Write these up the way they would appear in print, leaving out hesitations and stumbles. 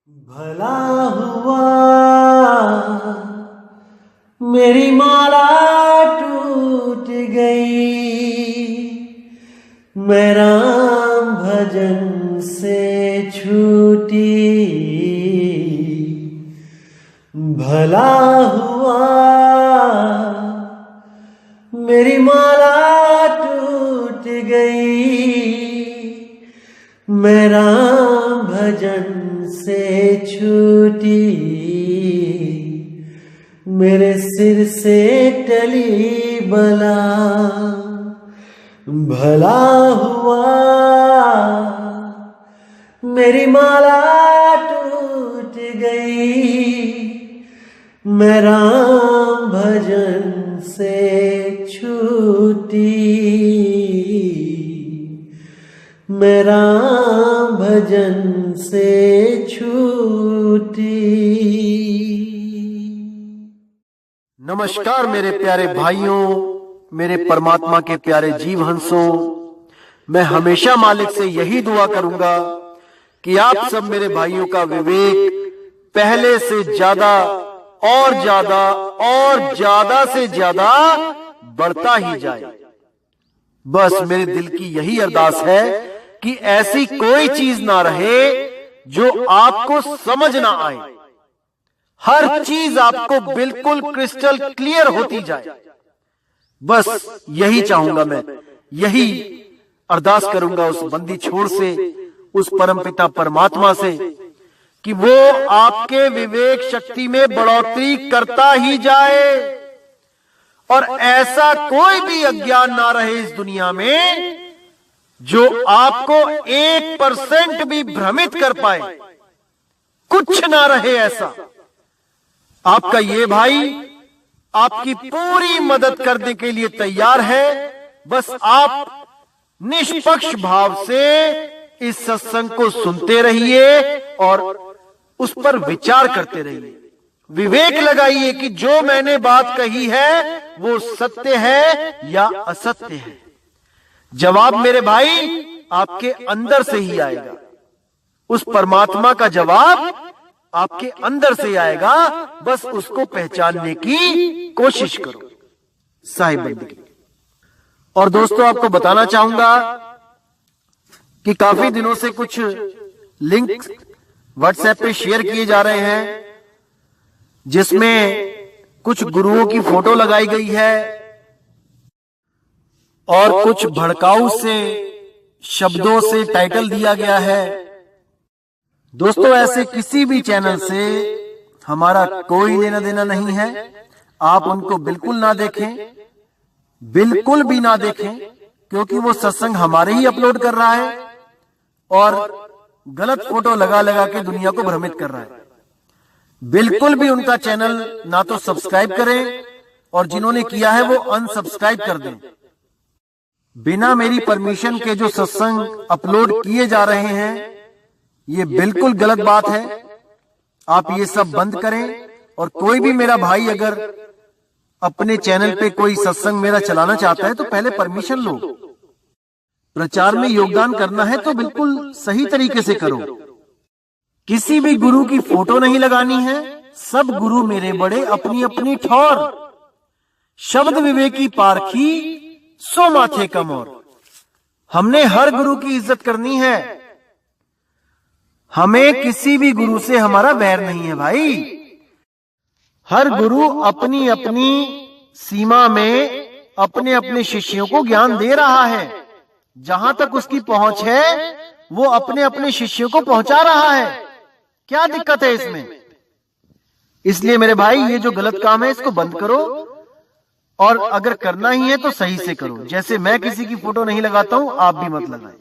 भला हुआ मेरी माला टूट गई, मैं राम भजन से छूटी। भला हुआ मेरी माला टूट गई, मैं राम भजन से छूटी। मेरे सिर से टली बला, भला हुआ मेरी माला टूट गई, मैं राम भजन से छूटी। मैं राम भजन से छूटी। नमस्कार मेरे प्यारे भाइयों, मेरे परमात्मा के प्यारे जीव हंसों। मैं हमेशा मालिक से यही दुआ करूंगा कि आप सब मेरे भाइयों का विवेक पहले से ज्यादा और ज्यादा और ज्यादा से ज्यादा बढ़ता ही जाए। बस मेरे दिल की यही अरदास है कि ऐसी कोई चीज ना रहे जो आपको समझ ना आए। हर चीज आपको बिल्कुल क्रिस्टल क्लियर होती जाए। बस यही चाहूंगा मैं, यही अरदास करूंगा उस बंदी छोड़ से, उस परमपिता परमात्मा से कि वो आपके विवेक शक्ति में बढ़ोतरी करता ही जाए और ऐसा कोई भी अज्ञान ना रहे इस दुनिया में जो आपको 1% भी भ्रमित कर पाए। कुछ ना रहे ऐसा। आपका ये भाई आपकी पूरी मदद करने के लिए तैयार है। बस आप निष्पक्ष भाव से इस सत्संग को सुनते रहिए और उस पर विचार करते रहिए। विवेक लगाइए कि जो मैंने बात कही है वो सत्य है या असत्य है। जवाब मेरे भाई आपके अंदर से ही आएगा। उस परमात्मा का जवाब आपके अंदर से आएगा। बस उसको पहचानने की कोशिश करो। साहिब बंदगी। और दोस्तों, आपको बताना चाहूंगा कि काफी दिनों से कुछ लिंक व्हाट्सएप पे शेयर किए जा रहे हैं जिसमें कुछ गुरुओं की फोटो लगाई गई है और कुछ भड़काऊ से शब्दों से टाइटल दिया गया है। दोस्तों, ऐसे किसी भी चैनल से हमारा कोई लेना देना नहीं है। आप उनको बिल्कुल ना देखें, बिल्कुल भी ना देखें, क्योंकि वो सत्संग हमारे ही अपलोड कर रहा है और गलत फोटो लगा लगा के दुनिया को भ्रमित कर रहा है। बिल्कुल भी उनका चैनल ना तो सब्सक्राइब करें और जिन्होंने किया है वो अनसब्सक्राइब कर दें। बिना मेरी परमिशन के जो सत्संग अपलोड किए जा रहे हैं ये बिल्कुल गलत बात है। आप ये सब बंद करें। और कोई भी मेरा भाई अगर अपने चैनल पे कोई सत्संग मेरा चलाना चाहता है तो पहले परमिशन लो। प्रचार में योगदान करना है तो बिल्कुल सही तरीके से करो। किसी भी गुरु की फोटो नहीं लगानी है। सब गुरु मेरे बड़े अपनी अपनी ठौर। शब्द विवेकी पारखी सो माथे कम और। हमने हर गुरु की इज्जत करनी है। हमें किसी भी गुरु से हमारा वैर नहीं है भाई। हर गुरु अपनी अपनी सीमा में अपने अपने शिष्यों को ज्ञान दे रहा है। जहां तक उसकी पहुंच है वो अपने अपने शिष्यों को पहुंचा रहा है। क्या दिक्कत है इसमें? इसलिए मेरे भाई ये जो गलत काम है इसको बंद करो और अगर करना ही है तो सही से करो। जैसे मैं किसी की फोटो नहीं लगाता हूं, आप भी मत लगाएं।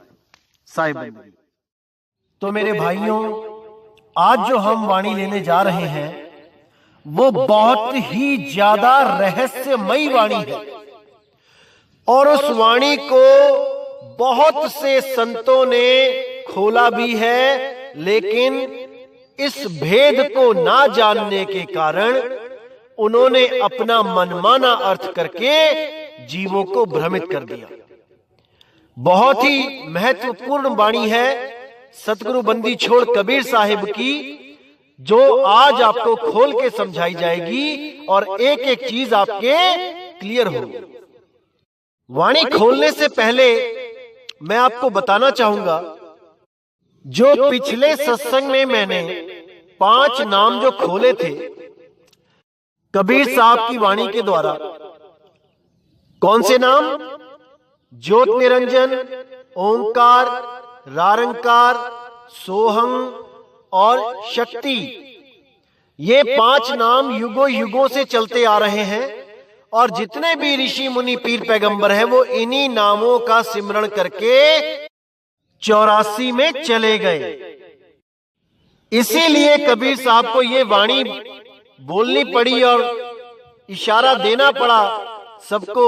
साहिब। तो मेरे भाइयों, आज जो हम वाणी लेने जा रहे हैं वो बहुत ही ज्यादा रहस्यमयी वाणी है और उस वाणी को बहुत से संतों ने खोला भी है, लेकिन इस भेद को ना जानने के कारण उन्होंने अपना मनमाना अर्थ करके जीवों को भ्रमित कर दिया। बहुत ही महत्वपूर्ण वाणी है सतगुरु बंदी छोड़ कबीर साहिब की, जो आज आपको खोल के समझाई जाएगी और एक एक चीज आपके क्लियर होगी। वाणी खोलने से पहले मैं आपको बताना चाहूंगा, जो पिछले सत्संग में मैंने 5 नाम जो खोले थे कबीर साहब की वाणी के द्वारा, कौन से नाम? ज्योत निरंजन, ओंकार, रारंकार, सोहम और शक्ति। ये 5 नाम युगों युगों से चलते आ रहे हैं और जितने भी ऋषि मुनि पीर पैगंबर हैं वो इन्हीं नामों का सिमरण करके 84 में चले गए। इसीलिए कबीर साहब को ये वाणी बोलनी पड़ी और इशारा देना पड़ा सबको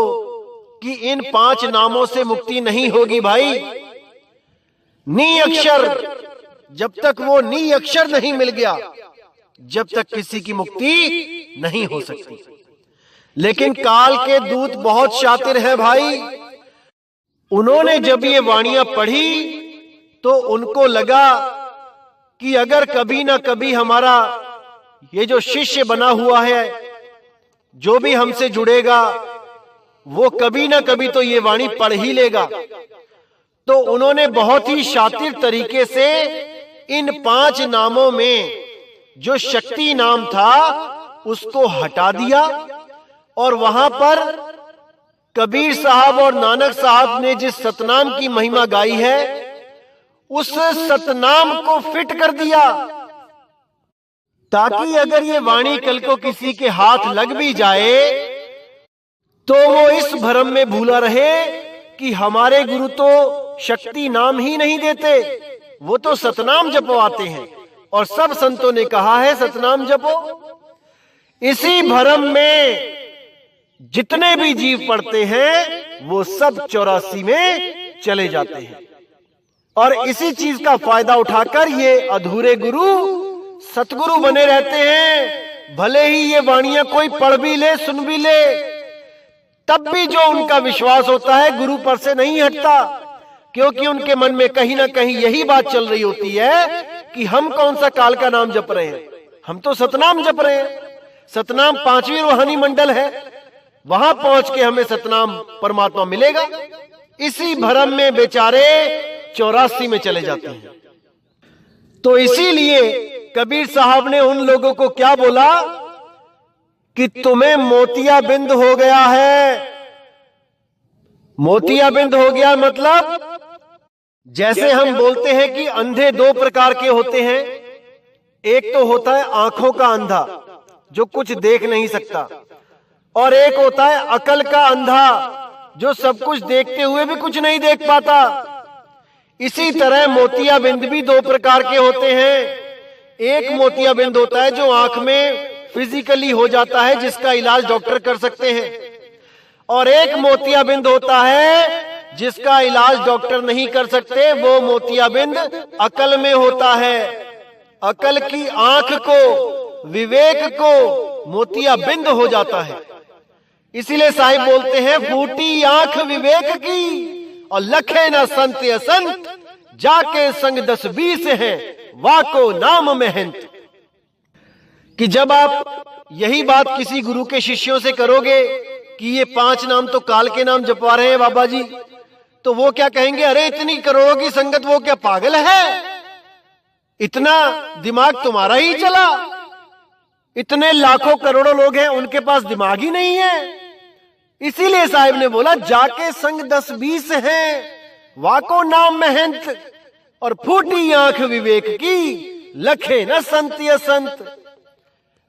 कि इन 5 नामों से मुक्ति नहीं होगी भाई। नी अक्षर, जब तक वो नी अक्षर नहीं मिल गया जब तक किसी की मुक्ति नहीं हो सकती। लेकिन काल के दूत बहुत शातिर हैं भाई। उन्होंने जब ये वाणियां पढ़ी तो उनको लगा कि अगर कभी ना कभी हमारा ये जो शिष्य बना हुआ है, जो भी हमसे जुड़ेगा, वो कभी ना कभी तो ये वाणी पढ़ ही लेगा। तो उन्होंने बहुत ही शातिर तरीके से इन 5 नामों में जो शक्ति नाम था उसको हटा दिया और वहां पर कबीर साहब और नानक साहब ने जिस सतनाम की महिमा गाई है उस सतनाम को फिट कर दिया, ताकि अगर ये वाणी कल को किसी के हाथ लग भी जाए तो वो इस भ्रम में भूला रहे कि हमारे गुरु तो शक्ति नाम ही नहीं देते, वो तो सतनाम जपवाते हैं और सब संतों ने कहा है सतनाम जपो। इसी भ्रम में जितने भी जीव पढ़ते हैं वो सब 84 में चले जाते हैं और इसी चीज का फायदा उठाकर ये अधूरे गुरु सतगुरु बने रहते हैं। भले ही ये वाणियां कोई पढ़ भी ले, सुन भी ले, तब भी जो उनका विश्वास होता है गुरु पर से नहीं हटता, क्योंकि उनके मन में कहीं ना कहीं यही बात चल रही होती है कि हम कौन सा काल का नाम जप रहे हैं, हम तो सतनाम जप रहे हैं। सतनाम 5वीं रूहानी मंडल है, वहां पहुंच के हमें सतनाम परमात्मा मिलेगा। इसी भ्रम में बेचारे 84 में चले जाते हैं। तो इसीलिए कबीर साहब ने उन लोगों को क्या बोला कि तुम्हें मोतियाबिंद हो गया है। मोतियाबिंद हो गया मतलब जैसे हम बोलते हैं कि अंधे 2 प्रकार के होते हैं। एक तो होता है आंखों का अंधा जो कुछ देख नहीं सकता, और एक होता है अकल का अंधा जो सब कुछ देखते हुए भी कुछ नहीं देख पाता। इसी तरह मोतियाबिंद भी 2 प्रकार के होते हैं। एक मोतियाबिंद होता है जो आंख में फिजिकली हो जाता है, जिसका इलाज डॉक्टर कर सकते हैं, और एक मोतियाबिंद होता है जिसका इलाज डॉक्टर नहीं कर सकते। वो मोतियाबिंद अकल में होता है। अकल की आंख को, विवेक को मोतियाबिंद हो जाता है। इसीलिए साहिब बोलते हैं फूटी आंख विवेक की और लखे न संत असंत, जाके संग 10-20 हैं वाको नाम महंत। कि जब आप यही बात किसी गुरु के शिष्यों से करोगे कि ये 5 नाम तो काल के नाम जपवा रहे हैं बाबा जी, तो वो क्या कहेंगे, अरे इतनी करोड़ों की संगत, वो क्या पागल है, इतना दिमाग तुम्हारा ही चला, इतने लाखों करोड़ों लोग हैं उनके पास दिमाग ही नहीं है। इसीलिए साहिब ने बोला जाके संग 10-20 हैं वाको नाम महंत, और फूटी आंख विवेक की लखे न संत असंत।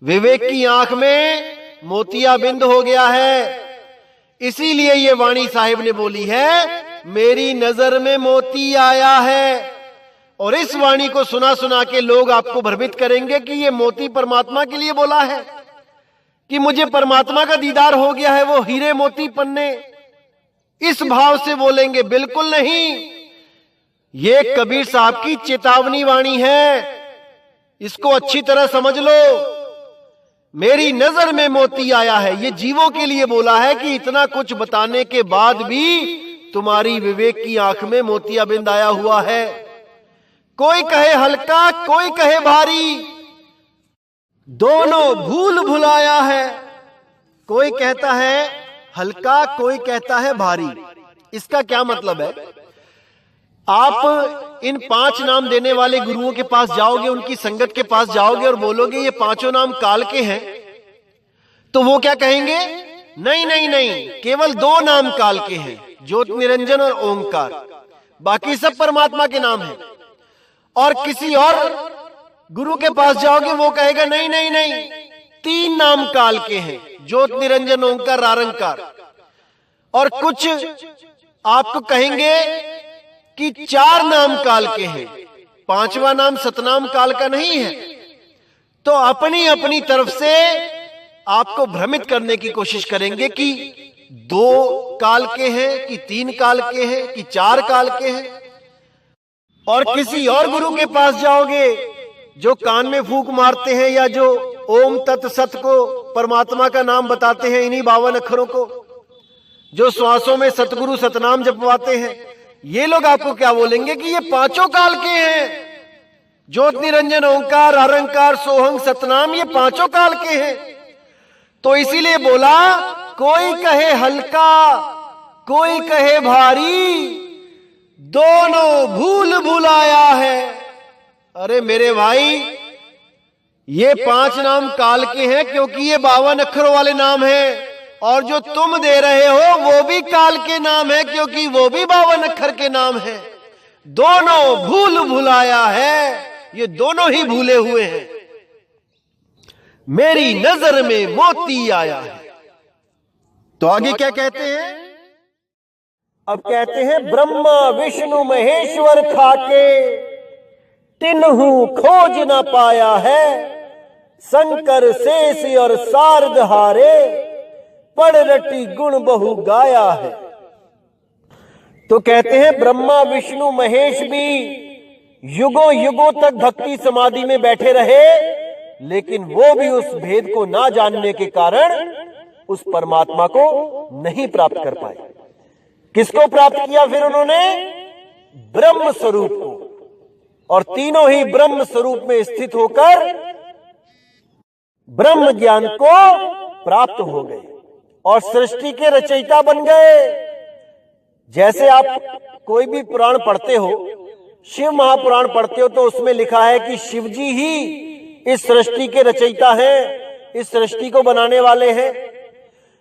विवेक की आंख में मोतियाबिंद हो गया है। इसीलिए ये वाणी साहिब ने बोली है मेरी नजर में मोती आया है। और इस वाणी को सुना सुना के लोग आपको भ्रमित करेंगे कि ये मोती परमात्मा के लिए बोला है, कि मुझे परमात्मा का दीदार हो गया है, वो हीरे मोती पन्ने, इस भाव से बोलेंगे। बिल्कुल नहीं, ये कबीर साहब की चेतावनी वाणी है, इसको अच्छी तरह समझ लो। मेरी नजर में मोती आया है, ये जीवों के लिए बोला है कि इतना कुछ बताने के बाद भी तुम्हारी विवेक की आंख में मोतियाबिंद आया हुआ है। कोई कहे हल्का, कोई कहे भारी, दोनों भूल भुलाया है। कोई कहता है हल्का, कोई कहता है भारी। इसका क्या मतलब है? आप इन 5 नाम देने वाले गुरुओं के पास जाओगे, उनकी संगत के पास जाओगे और बोलोगे ये 5 नाम काल के हैं, तो वो क्या कहेंगे? नहीं नहीं नहीं, केवल 2 नाम काल के हैं, ज्योत निरंजन और ओंकार, बाकी सब परमात्मा के नाम हैं। और किसी और गुरु के पास जाओगे, वो कहेगा नहीं नहीं नहीं, 3 नाम काल के हैं, ज्योत निरंजन ओंकार रारंकार। और कुछ आपको कहेंगे कि 4 नाम काल के हैं, 5वां नाम सतनाम काल का नहीं है। तो अपनी अपनी तरफ से आपको भ्रमित करने की कोशिश करेंगे कि 2 काल के हैं, कि 3 काल के हैं, कि 4 काल के हैं। और किसी और गुरु के पास जाओगे जो कान में फूंक मारते हैं या जो ओम तत् सत को परमात्मा का नाम बताते हैं, इन्हीं 52 अक्षरों को, जो श्वासों में सतगुरु सतनाम जपवाते हैं, ये लोग आपको क्या बोलेंगे कि ये 5 काल के हैं, ज्योत निरंजन ओंकार अहंकार सोहंग सतनाम, ये 5 काल के हैं। तो इसीलिए बोला, कोई कहे हल्का, कोई कहे भारी, दोनों भूल भुलाया है। अरे मेरे भाई, ये 5 नाम काल के हैं क्योंकि ये 52 अक्षरों वाले नाम हैं, और जो तुम दे रहे हो वो भी काल के नाम है क्योंकि वो भी 52 अक्षर के नाम है। दोनों भूल भुलाया है, ये दोनों ही भूले हुए हैं। मेरी नजर में मोती आया है। तो आगे क्या कहते हैं? अब कहते हैं, ब्रह्मा विष्णु महेश्वर खाके, तिन्हू खोज न पाया है, शंकर शेष और शारद हारे, पढ़ रटी गुण बहु गाया है। तो कहते हैं ब्रह्मा विष्णु महेश भी युगों युगों तक भक्ति समाधि में बैठे रहे, लेकिन वो भी उस भेद को ना जानने के कारण उस परमात्मा को नहीं प्राप्त कर पाए। किसको प्राप्त किया फिर उन्होंने? ब्रह्म स्वरूप को। और तीनों ही ब्रह्म स्वरूप में स्थित होकर ब्रह्म ज्ञान को प्राप्त हो गए और सृष्टि के रचयिता बन गए। जैसे आप कोई भी पुराण पढ़ते हो, शिव महापुराण पढ़ते हो, तो उसमें लिखा है कि शिव जी ही इस सृष्टि के रचयिता हैं, इस सृष्टि को बनाने वाले हैं।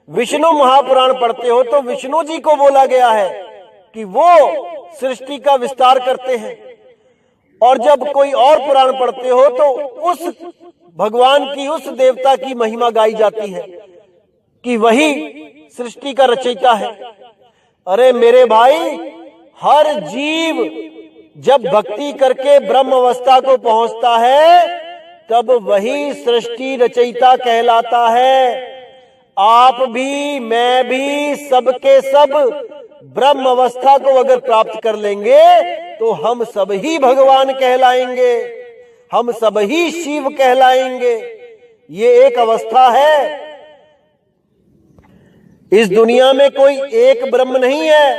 विष्णु महापुराण पढ़ते हो तो विष्णु जी को बोला गया है कि वो सृष्टि का विस्तार करते हैं। और जब कोई और पुराण पढ़ते हो तो उस भगवान की, उस देवता की महिमा गाई जाती है कि वही सृष्टि का रचयिता है। अरे मेरे भाई, हर जीव जब भक्ति करके ब्रह्म अवस्था को पहुंचता है तब वही सृष्टि रचयिता कहलाता है। आप भी, मैं भी, सबके सब ब्रह्म अवस्था को अगर प्राप्त कर लेंगे तो हम सब ही भगवान कहलाएंगे, हम सब ही शिव कहलाएंगे। ये एक अवस्था है। इस दुनिया में कोई एक ब्रह्म नहीं है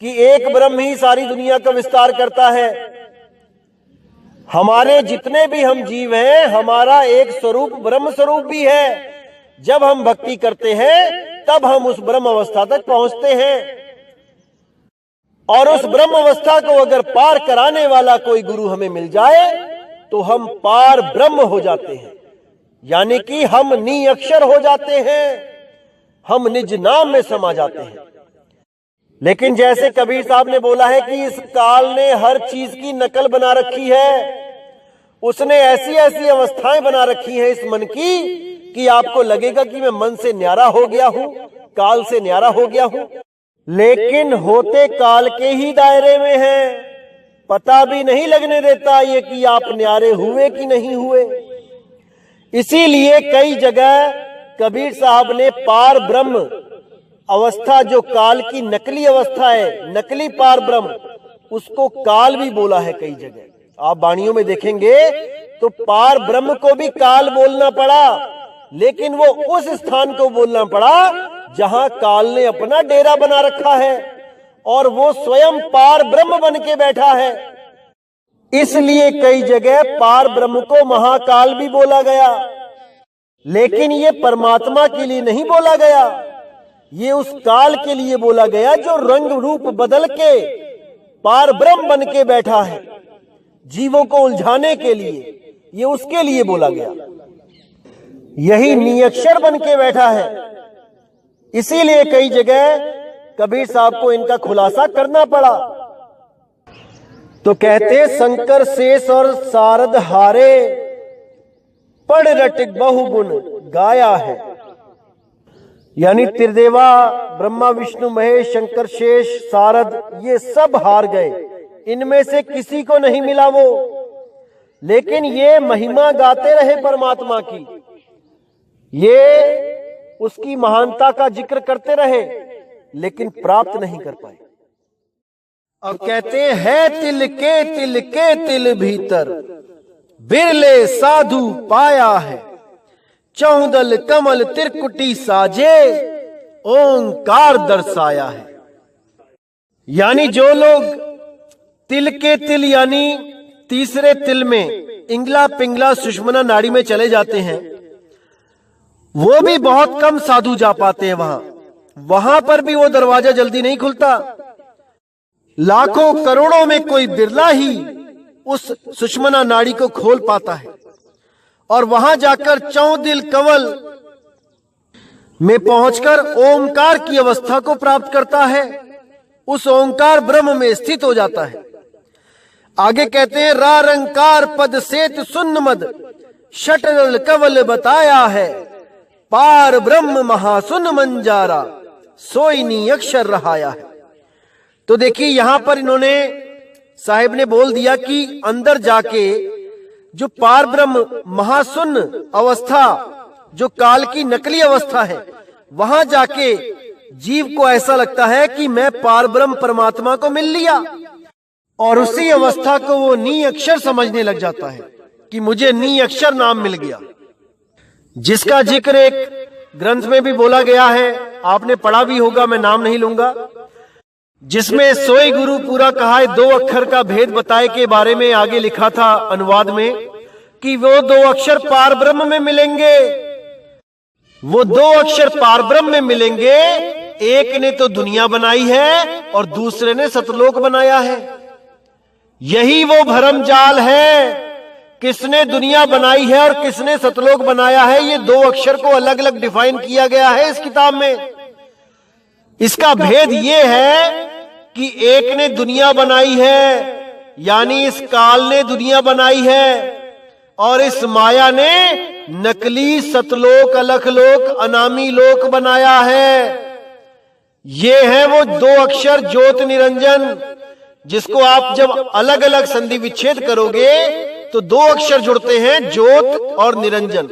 कि एक ब्रह्म ही सारी दुनिया का विस्तार करता है। हमारे जितने भी हम जीव हैं, हमारा एक स्वरूप ब्रह्म स्वरूप भी है। जब हम भक्ति करते हैं तब हम उस ब्रह्म अवस्था तक पहुंचते हैं। और उस ब्रह्म अवस्था को अगर पार कराने वाला कोई गुरु हमें मिल जाए तो हम पार ब्रह्म हो जाते हैं, यानी कि हम निअक्षर हो जाते हैं, हम निज नाम में समा जाते हैं। लेकिन जैसे कबीर साहब ने बोला है कि इस काल ने हर चीज की नकल बना रखी है, उसने ऐसी ऐसी अवस्थाएं बना रखी हैं इस मन की कि आपको लगेगा कि मैं मन से न्यारा हो गया हूं, काल से न्यारा हो गया हूं, लेकिन होते काल के ही दायरे में हैं। पता भी नहीं लगने देता ये कि आप न्यारे हुए कि नहीं हुए। इसीलिए कई जगह कबीर साहब ने पार ब्रह्म अवस्था, जो काल की नकली अवस्था है, नकली पार ब्रह्म, उसको काल भी बोला है कई जगह। आप वाणियों में देखेंगे तो पार ब्रह्म को भी काल बोलना पड़ा, लेकिन वो उस स्थान को बोलना पड़ा जहां काल ने अपना डेरा बना रखा है और वो स्वयं पार ब्रह्म बन के बैठा है। इसलिए कई जगह पार ब्रह्म को महाकाल भी बोला गया, लेकिन ये परमात्मा के लिए नहीं बोला गया, ये उस काल के लिए बोला गया जो रंग रूप बदल के पार ब्रह्म बन के बैठा है, जीवों को उलझाने के लिए, ये उसके लिए बोला गया। यही नियक्षर बन के बैठा है। इसीलिए कई जगह कबीर साहब को इनका खुलासा करना पड़ा। तो कहते शंकर शेष और शारद हारे, पढ़ रटिक बहुगुण गाया है। यानी त्रिदेवा ब्रह्मा विष्णु महेश शंकर शेष शारद ये सब हार गए, इनमें से किसी को नहीं मिला वो, लेकिन ये महिमा गाते रहे परमात्मा की, ये उसकी महानता का जिक्र करते रहे, लेकिन प्राप्त नहीं कर पाए। अब कहते हैं तिल के तिल भीतर बिरले साधु पाया है, चौदल कमल त्रिकुटी साजे ओंकार दर्शाया है। यानी जो लोग तिल के तिल यानी तीसरे तिल में इंगला पिंगला सुषुम्ना नाड़ी में चले जाते हैं, वो भी बहुत कम साधु जा पाते हैं वहां पर भी वो दरवाजा जल्दी नहीं खुलता। लाखों करोड़ों में कोई बिरला ही उस सुषुम्ना नाड़ी को खोल पाता है और वहां जाकर चौदिल कवल में पहुंचकर ओंकार की अवस्था को प्राप्त करता है, उस ओंकार ब्रह्म में स्थित हो जाता है। आगे कहते हैं रारंकार पद सेत सुन्न मद शटल कवल बताया है, पार ब्रह्म महासुन मंजारा सोईनी अक्षर रहाया है। तो देखिए यहां पर इन्होंने साहिब ने बोल दिया कि अंदर जाके जो पार ब्रह्म महासुन अवस्था जो काल की नकली अवस्था है, वहां जाके जीव को ऐसा लगता है कि मैं पार ब्रह्म परमात्मा को मिल लिया, और उसी अवस्था को वो नी अक्षर समझने लग जाता है कि मुझे नी अक्षर नाम मिल गया, जिसका जिक्र एक ग्रंथ में भी बोला गया है, आपने पढ़ा भी होगा, मैं नाम नहीं लूंगा, जिसमें सोई गुरु पूरा कहा है, 2 अक्षर का भेद बताए के बारे में आगे लिखा था अनुवाद में कि वो 2 अक्षर पार ब्रह्म में मिलेंगे, वो 2 अक्षर पार ब्रह्म में मिलेंगे। एक ने तो दुनिया बनाई है और दूसरे ने सतलोक बनाया है। यही वो भरम जाल है, किसने दुनिया बनाई है और किसने सतलोक बनाया है, ये 2 अक्षर को अलग अलग डिफाइन किया गया है इस किताब में। इसका भेद ये है कि एक ने दुनिया बनाई है, यानी इस काल ने दुनिया बनाई है, और इस माया ने नकली सतलोक अलखलोक अनामी लोक बनाया है। ये है वो 2 अक्षर ज्योत निरंजन, जिसको आप जब अलग अलग संधि विच्छेद करोगे तो 2 अक्षर जुड़ते हैं, ज्योत और निरंजन।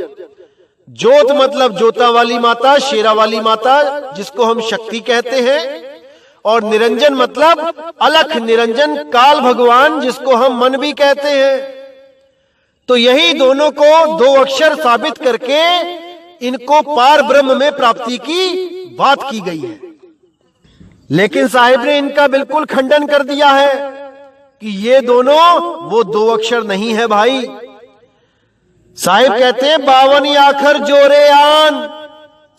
ज्योत मतलब जोता वाली माता, शेरा वाली माता, जिसको हम शक्ति कहते हैं, और निरंजन मतलब अलख निरंजन काल भगवान, जिसको हम मन भी कहते हैं। तो यही दोनों को 2 अक्षर साबित करके इनको पार ब्रह्म में प्राप्ति की बात की गई है। लेकिन साहिब ने इनका बिल्कुल खंडन कर दिया है कि ये दोनों वो 2 अक्षर नहीं है भाई। साहिब कहते हैं 52 आखर जोरे आन,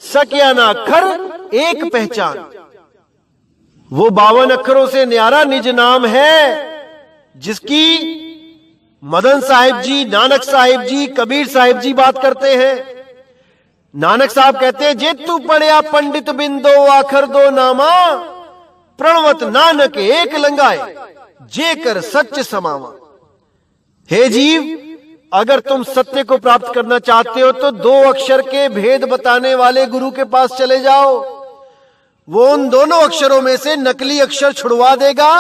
सक्या ना अक्षर एक पहचान। वो 52 अक्षरों से न्यारा निज नाम है, जिसकी मदन साहिब जी, नानक साहिब जी, कबीर साहिब जी बात करते हैं। नानक साहब कहते हैं जे तू पढ़िया पंडित बिंदो आखर 2 नामा, प्रणवत नानक एक लंगाए जे कर सच समावा। हे जीव, अगर तुम सत्य को प्राप्त करना चाहते हो तो 2 अक्षर के भेद बताने वाले गुरु के पास चले जाओ। वो उन दोनों अक्षरों में से नकली अक्षर छुड़वा देगा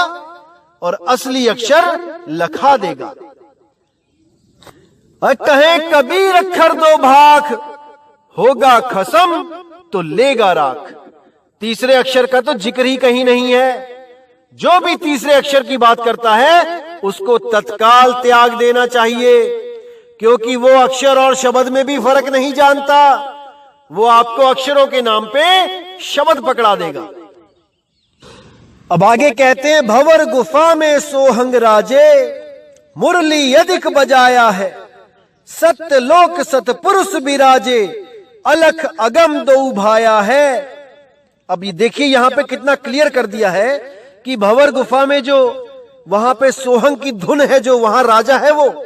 और असली अक्षर लखा देगा। कहे कबीर अक्षर 2 भाख, होगा खसम तो लेगा राख। तीसरे अक्षर का तो जिक्र ही कहीं नहीं है। जो भी तीसरे अक्षर की बात करता है उसको तत्काल त्याग देना चाहिए, क्योंकि वो अक्षर और शब्द में भी फर्क नहीं जानता। वो आपको अक्षरों के नाम पे शब्द पकड़ा देगा। अब आगे कहते हैं भंवर गुफा में सोहंग राजे, मुरली अधिक बजाया है, सत्य लोक सतपुरुष विराजे, अलख अगम दो भाया है। अब ये देखिए यहां पे कितना क्लियर कर दिया है कि भंवर गुफा में जो वहां पे सोहंग की धुन है, जो वहां राजा है, वो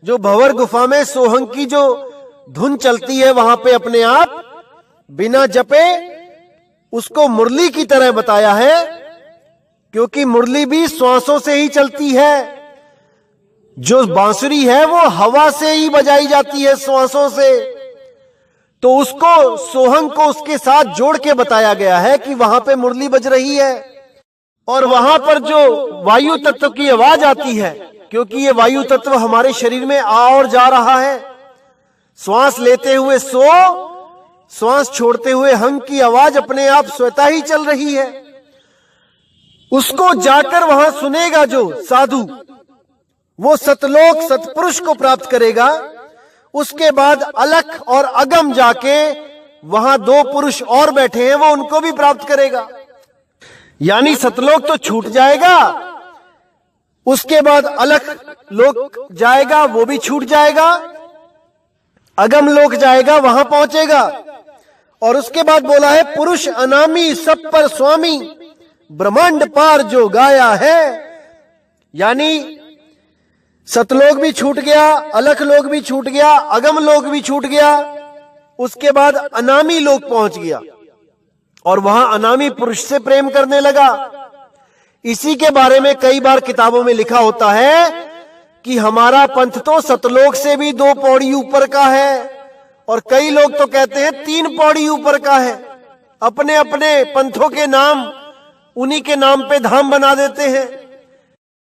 जो भंवर गुफा में सोहंग की जो धुन चलती है वहां पे अपने आप बिना जपे उसको मुरली की तरह बताया है, क्योंकि मुरली भी श्वासों से ही चलती है। जो बांसुरी है वो हवा से ही बजाई जाती है, श्वासों से। तो उसको सोहंग को उसके साथ जोड़ के बताया गया है कि वहां पे मुरली बज रही है और वहां पर जो वायु तत्व की आवाज आती है, क्योंकि ये वायु तत्व हमारे शरीर में आ और जा रहा है। श्वास लेते हुए सो, श्वास छोड़ते हुए हंग की आवाज अपने आप स्वतः ही चल रही है। उसको जाकर वहां सुनेगा जो साधु, वो सतलोक सतपुरुष को प्राप्त करेगा। उसके बाद अलख और अगम जाके वहां दो पुरुष और बैठे हैं, वो उनको भी प्राप्त करेगा। यानी सतलोक तो छूट जाएगा, उसके बाद अलख लोक जाएगा, वो भी छूट जाएगा, अगम लोक जाएगा, वहां पहुंचेगा। और उसके बाद बोला है पुरुष अनामी सब पर स्वामी, ब्रह्मांड पार जो गाया है। यानी सतलोक भी छूट गया, अलख लोक भी छूट गया, अगम लोक भी छूट गया, उसके बाद अनामी लोक पहुंच गया और वहां अनामी पुरुष से प्रेम करने लगा। इसी के बारे में कई बार किताबों में लिखा होता है कि हमारा पंथ तो सतलोक से भी 2 पौड़ी ऊपर का है, और कई लोग तो कहते हैं 3 पौड़ी ऊपर का है। अपने अपने पंथों के नाम, उन्हीं के नाम पे धाम बना देते हैं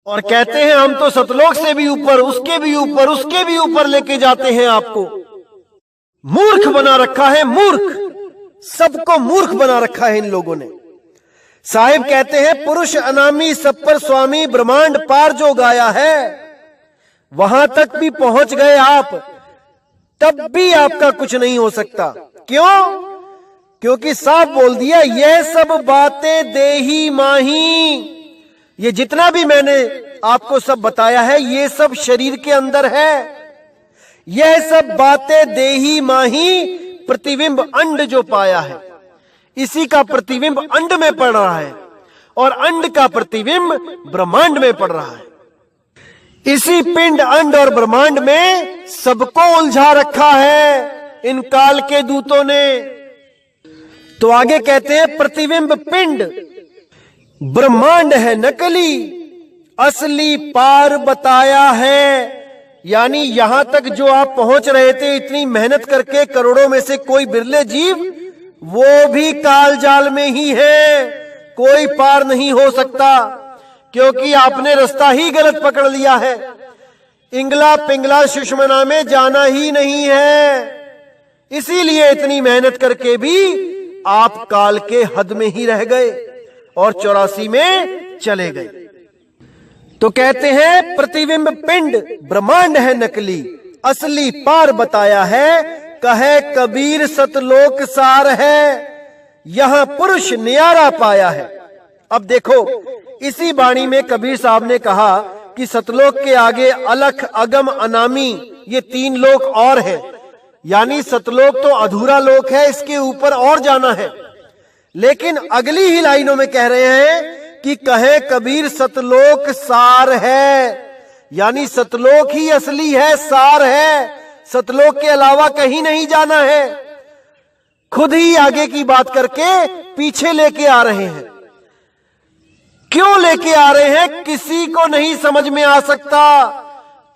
और कहते हैं हम तो सतलोक से भी ऊपर, उसके भी ऊपर, उसके भी ऊपर लेके जाते हैं आपको। मूर्ख बना रखा है, मूर्ख, सबको मूर्ख बना रखा है इन लोगों ने। साहिब कहते हैं पुरुष अनामी सब पर स्वामी, ब्रह्मांड पार जो गाया है। वहां तक भी पहुंच गए आप, तब भी आपका कुछ नहीं हो सकता। क्यों? क्योंकि साफ बोल दिया यह सब बातें देही माही। ये जितना भी मैंने आपको सब बताया है ये सब शरीर के अंदर है। यह सब बातें देही माही, प्रतिबिंब अंड जो पाया है, इसी का प्रतिबिंब अंड में पड़ रहा है और अंड का प्रतिबिंब ब्रह्मांड में पड़ रहा है। इसी पिंड, अंड और ब्रह्मांड में सबको उलझा रखा है इन काल के दूतों ने। तो आगे कहते हैं प्रतिबिंब पिंड, ब्रह्मांड है नकली, असली पार बताया है। यानी यहां तक जो आप पहुंच रहे थे इतनी मेहनत करके, करोड़ों में से कोई बिरले जीव, वो भी काल जाल में ही है, कोई पार नहीं हो सकता, क्योंकि आपने रास्ता ही गलत पकड़ लिया है। इंगला पिंगला सुषमना में जाना ही नहीं है। इसीलिए इतनी मेहनत करके भी आप काल के हद में ही रह गए और 84 में चले गए। तो कहते हैं प्रतिबिंब पिंड, ब्रह्मांड है नकली, असली पार बताया है। कहे कबीर सतलोक सार है, यहां पुरुष न्यारा पाया है। अब देखो इसी वाणी में कबीर साहब ने कहा कि सतलोक के आगे अलख, अगम, अनामी, ये 3 लोक और हैं। यानी सतलोक तो अधूरा लोक है, इसके ऊपर और जाना है। लेकिन अगली ही लाइनों में कह रहे हैं कि कहे कबीर सतलोक सार है। यानी सतलोक ही असली है, सार है, सतलोक के अलावा कहीं नहीं जाना है। खुद ही आगे की बात करके पीछे लेके आ रहे हैं। क्यों लेके आ रहे हैं किसी को नहीं समझ में आ सकता,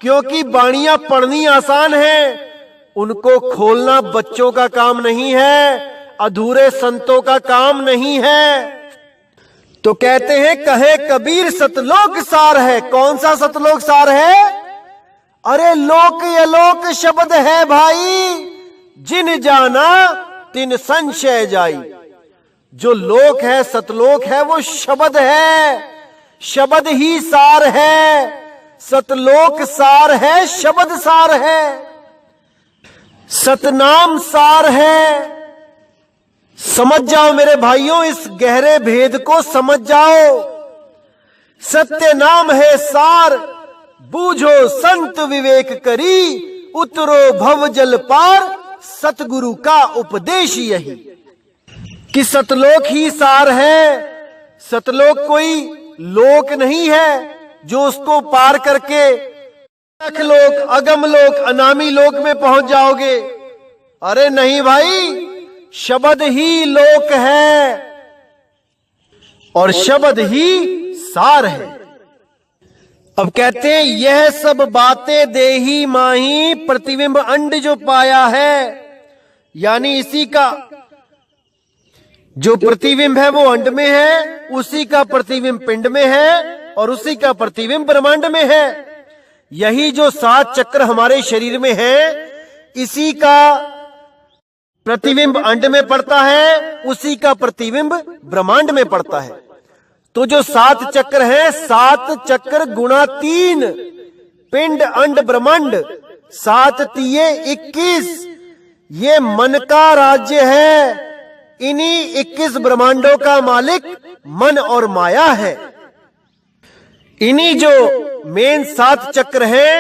क्योंकि बाणियां पढ़नी आसान है, उनको खोलना बच्चों का काम नहीं है, अधूरे संतों का काम नहीं है। तो कहते हैं कहे कबीर सतलोक सार है। कौन सा सतलोक सार है? अरे लोक यलोक शब्द है भाई, जिन जाना तिन संशय जाई। जो लोक है, सतलोक है, वो शब्द है, शब्द ही सार है। सतलोक सार है, शब्द सार है, सतनाम सार है। समझ जाओ मेरे भाइयों, इस गहरे भेद को समझ जाओ। सत्य नाम है सार, बूझो संत विवेक करी, उतरो भव जल पार, सतगुरु का उपदेश यही। कि सतलोक ही सार है। सतलोक कोई लोक नहीं है जो उसको पार करके लोक, अगम लोक, अनामी लोक में पहुंच जाओगे। अरे नहीं भाई, शब्द ही लोक है और शब्द ही सार है। अब कहते हैं यह सब बातें देही माही, प्रतिबिंब अंड जो पाया है, यानी इसी का जो प्रतिबिंब है वो अंड में है, उसी का प्रतिबिंब पिंड में है और उसी का प्रतिबिंब ब्रह्मांड में है। यही जो 7 चक्र हमारे शरीर में है, इसी का प्रतिबिंब अंड में पड़ता है, उसी का प्रतिबिंब ब्रह्मांड में पड़ता है। तो जो 7 चक्र है, 7 चक्र गुणा 3, पिंड अंड ब्रह्मांड, 7 तिये 21, ये मन का राज्य है। इन्हीं 21 ब्रह्मांडों का मालिक मन और माया है। इन्हीं जो मेन 7 चक्र हैं,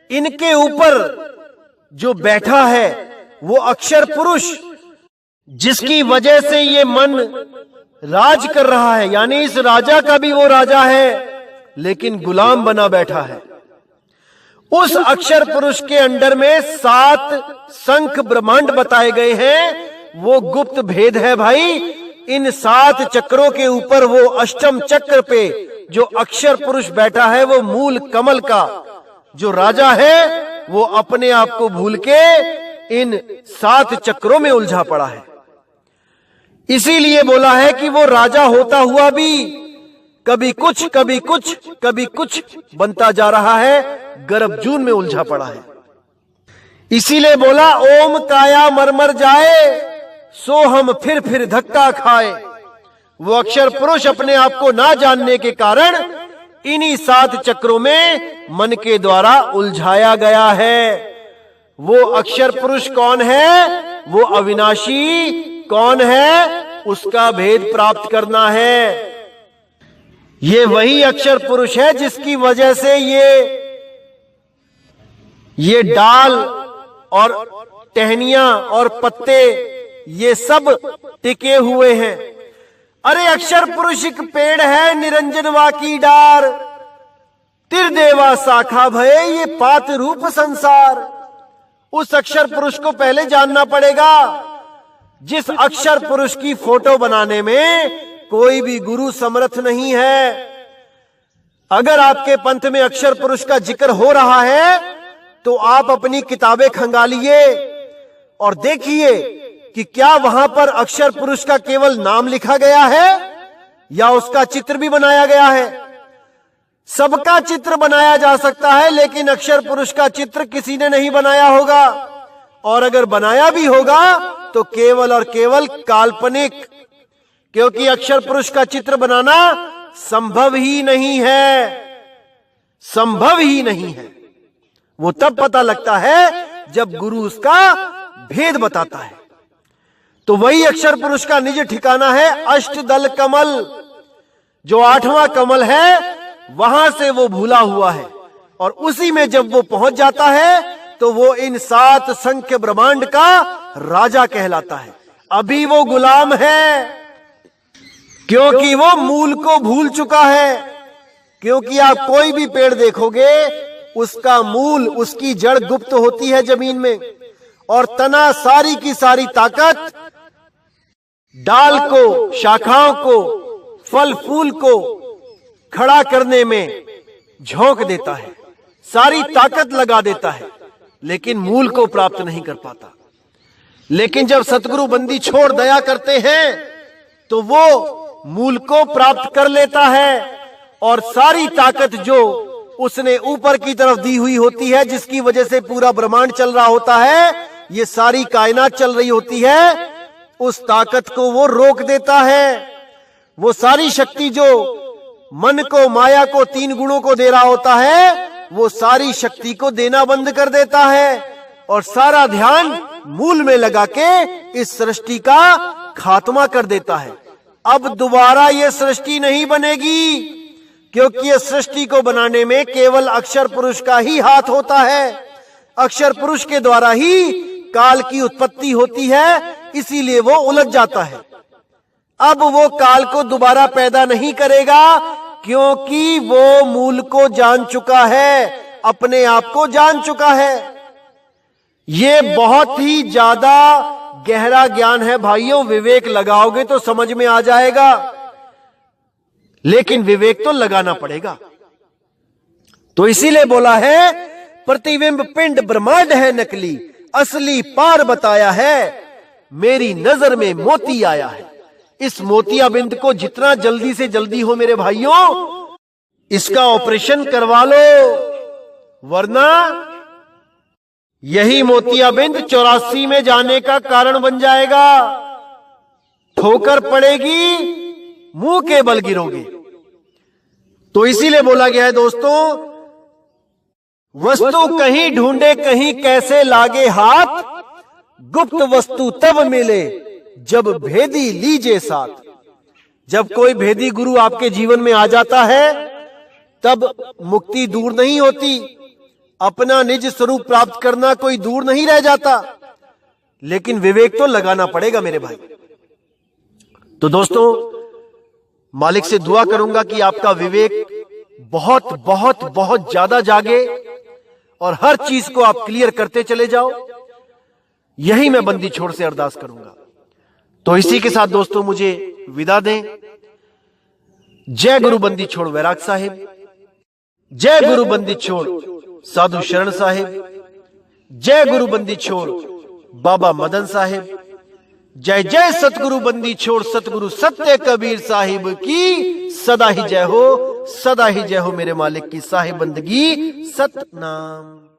इनके ऊपर जो बैठा है वो अक्षर पुरुष, जिसकी वजह से ये मन राज कर रहा है, यानी इस राजा का भी वो राजा है लेकिन गुलाम बना बैठा है। उस अक्षर पुरुष के अंडर में 7 संख ब्रह्मांड बताए गए हैं। वो गुप्त भेद है भाई। इन 7 चक्रों के ऊपर वो अष्टम चक्र पे जो अक्षर पुरुष बैठा है, वो मूल कमल का जो राजा है, वो अपने आप को भूल के इन 7 चक्रों में उलझा पड़ा है। इसीलिए बोला है कि वो राजा होता हुआ भी कभी कुछ कभी कुछ कभी कुछ बनता जा रहा है, गर्भजून में उलझा पड़ा है। इसीलिए बोला ओम काया मरमर जाए, सो हम फिर धक्का खाए। वो अक्षर पुरुष अपने आप को ना जानने के कारण इन्हीं 7 चक्रों में मन के द्वारा उलझाया गया है। वो अक्षर पुरुष कौन है? वो अविनाशी कौन है? उसका भेद प्राप्त करना है। ये वही अक्षर पुरुष है जिसकी वजह से ये डाल और टहनियां और पत्ते ये सब टिके हुए हैं। अरे अक्षर पुरुष एक पेड़ है, निरंजनवा की डार, तिरदेवा शाखा भये ये पात रूप संसार। उस अक्षर पुरुष को पहले जानना पड़ेगा। जिस अक्षर पुरुष की फोटो बनाने में कोई भी गुरु समर्थ नहीं है। अगर आपके पंथ में अक्षर पुरुष का जिक्र हो रहा है तो आप अपनी किताबें खंगालिए और देखिए कि क्या वहां पर अक्षर पुरुष का केवल नाम लिखा गया है या उसका चित्र भी बनाया गया है। सबका चित्र बनाया जा सकता है, लेकिन अक्षर पुरुष का चित्र किसी ने नहीं बनाया होगा, और अगर बनाया भी होगा तो केवल और केवल काल्पनिक, क्योंकि अक्षर पुरुष का चित्र बनाना संभव ही नहीं है। संभव ही नहीं है। वो तब पता लगता है जब गुरु उसका भेद बताता है। तो वही अक्षर पुरुष का निज ठिकाना है अष्टदल कमल। जो 8वां कमल है वहां से वो भूला हुआ है, और उसी में जब वो पहुंच जाता है तो वो इन 7 संख्य ब्रह्मांड का राजा कहलाता है। अभी वो गुलाम है, क्योंकि वो मूल को भूल चुका है। क्योंकि आप कोई भी पेड़ देखोगे, उसका मूल, उसकी जड़ गुप्त होती है जमीन में, और तना सारी की सारी ताकत डाल को, शाखाओं को, फल फूल को खड़ा करने में झोंक देता है, सारी ताकत लगा देता है, लेकिन मूल को प्राप्त नहीं कर पाता। लेकिन जब सतगुरु बंदी छोड़ दया करते हैं तो वो मूल को प्राप्त कर लेता है, और सारी ताकत जो उसने ऊपर की तरफ दी हुई होती है, जिसकी वजह से पूरा ब्रह्मांड चल रहा होता है, ये सारी कायनात चल रही होती है, उस ताकत को वो रोक देता है। वो सारी शक्ति जो मन को, माया को, 3 गुणों को दे रहा होता है, वो सारी शक्ति को देना बंद कर देता है, और सारा ध्यान मूल में लगा के इस सृष्टि का खात्मा कर देता है। अब दोबारा ये सृष्टि नहीं बनेगी, क्योंकि इस सृष्टि को बनाने में केवल अक्षर पुरुष का ही हाथ होता है। अक्षर पुरुष के द्वारा ही काल की उत्पत्ति होती है, इसीलिए वो उलझ जाता है। अब वो काल को दोबारा पैदा नहीं करेगा, क्योंकि वो मूल को जान चुका है, अपने आप को जान चुका है। ये बहुत ही ज्यादा गहरा ज्ञान है भाइयों। विवेक लगाओगे तो समझ में आ जाएगा, लेकिन विवेक तो लगाना पड़ेगा। तो इसीलिए बोला है, प्रतिबिंब पिंड ब्रह्मांड है नकली, असली पार बताया है, मेरी नजर में मोती आया है। इस मोतियाबिंद को जितना जल्दी से जल्दी हो मेरे भाइयों, इसका ऑपरेशन करवा लो, वरना यही मोतियाबिंद 84 में जाने का कारण बन जाएगा। ठोकर पड़ेगी, मुंह के बल गिरोगे। तो इसीलिए बोला गया है दोस्तों, वस्तु कहीं ढूंढे कहीं कैसे लागे हाथ, गुप्त वस्तु तब मिले जब भेदी लीजे साथ। जब कोई भेदी गुरु आपके जीवन में आ जाता है, तब मुक्ति दूर नहीं होती। अपना निज स्वरूप प्राप्त करना कोई दूर नहीं रह जाता, लेकिन विवेक तो लगाना पड़ेगा मेरे भाई। तो दोस्तों, मालिक से दुआ करूंगा कि आपका विवेक बहुत बहुत बहुत ज्यादा जागे और हर चीज को आप क्लियर करते चले जाओ। यही मैं बंदी छोड़ से अरदास करूंगा। तो इसी के साथ दोस्तों मुझे विदा दें। जय गुरु बंदी छोड़ वैराग साहिब, जय गुरु बंदी छोड़ साधु शरण साहिब, जय गुरु बंदी छोड़ बाबा मदन साहिब, जय जय सतगुरु बंदी छोड़ सतगुरु सत्य कबीर साहिब की सदा ही जय हो, सदा ही जय हो मेरे मालिक की साहिब बंदगी सतनाम।